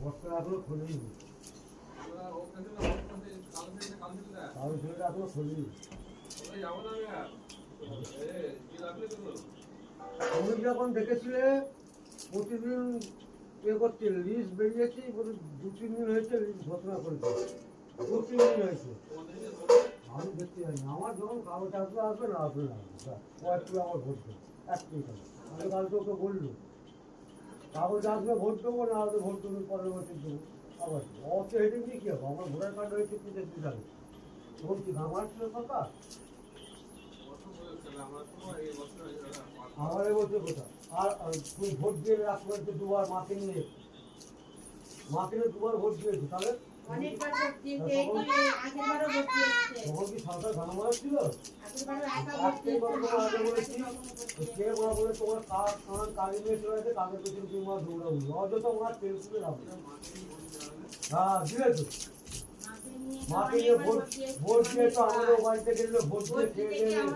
বস্তা এখনো খোলেনি। কারো ছেলেটা এখনো খোলেনি। তুমি যখন দেখেছিলে প্রতিদিন করছে লিস্ট বেরিয়েছি, 2-3 দিন হয়েছে লিস্ট ঘোষণা করেছে, 2-3 দিন হয়েছে। আমি দেখতে যাইনি, আমার যখন কাগজ আসবে আসবে না আসবে না কয়েকটি আমার ভোট দেবো, একটাই কাজ। আমি কালকে ওকে বললো কাগজ আসবে ভোট দেবো, না আসবে ভোট দেবো, পরের বছর দেবো। আবার অত হেঁটে দিয়ে কী হবে, আমার ভোটার কার্ড হয়েছে 35 সালে, বলছি আমার ছিল সরকার আমার এবছর কোথা। আর তুই ভোট দিয়ে রাখবো দুবার মাকে নিয়ে দুবার ভোট দিয়েছে, তাহলে তখন কি সরকার ঘন মারা ছিল? কে মা বলে তোমার কাজে নিয়ে চলে গেছে, কাজের পেছনে তুমি মা দৌড়াবো অযথা ওনার তেল তুলে রাখবে। হ্যাঁ দিয়েছো মাকে নিয়ে ভোট দিয়ে তো আমাদের বাড়িতে গেল, ভোট দিয়ে খেয়ে গেলে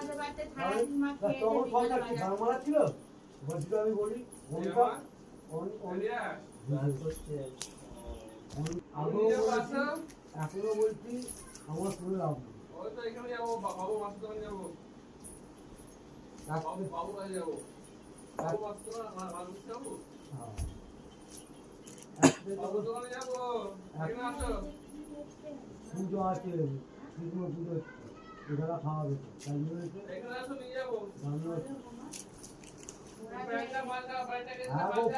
তখন সরকার কি ঘন মারা ছিল? বলছিল আমি বলি এখনো বলছি আমার শুনে লাভ নেই। পুজো আছে, কৃষ্ণ পুজো এখানে খাওয়াবে, তাই জন্য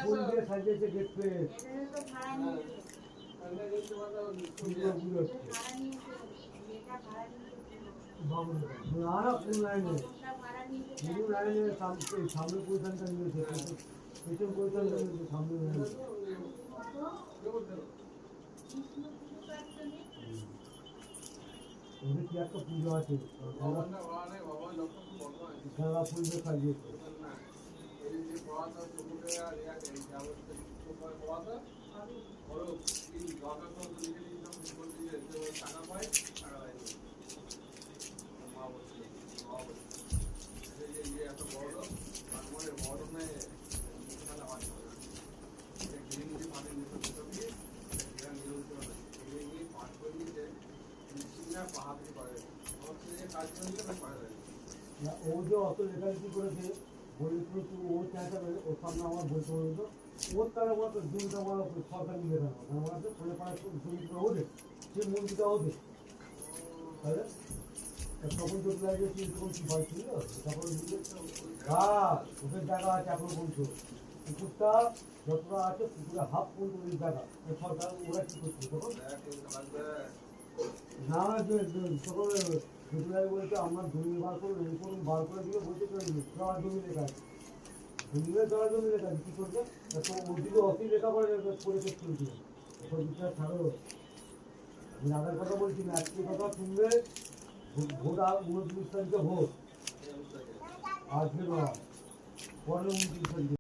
ফুল দিয়ে সাজিয়েছে গেট পেয়ে না না ফুল লাইনে সামনে পজিশনটা নিয়েছে, পেছন পজিশনটা নিয়েছে সামনে ওদের কি একটা পুজো আছে, গাঁদা ফুল দিয়ে সাজিয়েছে। ও যে অত লেখালেখি করেছে বলে ও চাইতে ওর সামনে আমার বলতে বলতো ওর তারা বলতো জমিটা আমার সরকারি লেখা আমার আছে ফলে পাড়ায় জমিটা ওঠে সে মন্দিরটা ওঠে, তাহলে তখন যদি লাগে তখন কি ভয় ছিল, তখন হ্যাঁ ওদের জায়গা আছে এখন বলছো পুকুরটা যতটা আছে পুকুরে হাফ পর্যন্ত জায়গা সরকার ওরা কি করছে তখন না তখন বলতে আমার জমি বার করুন এই করুন বার করে দিয়ে বলতে জমা জমি লেখা আছে জমা জমি লেখা আছে কী করবে তো ওদিকে অতি লেখা করে শেষ করেছিল ওসব বিচার ছাড়ো। আমি আগের কথা বলছি না, একটি কথা শুনবে ভোট 29 তারিখে ভোট, আজকে নয় পরে 29 তারিখে।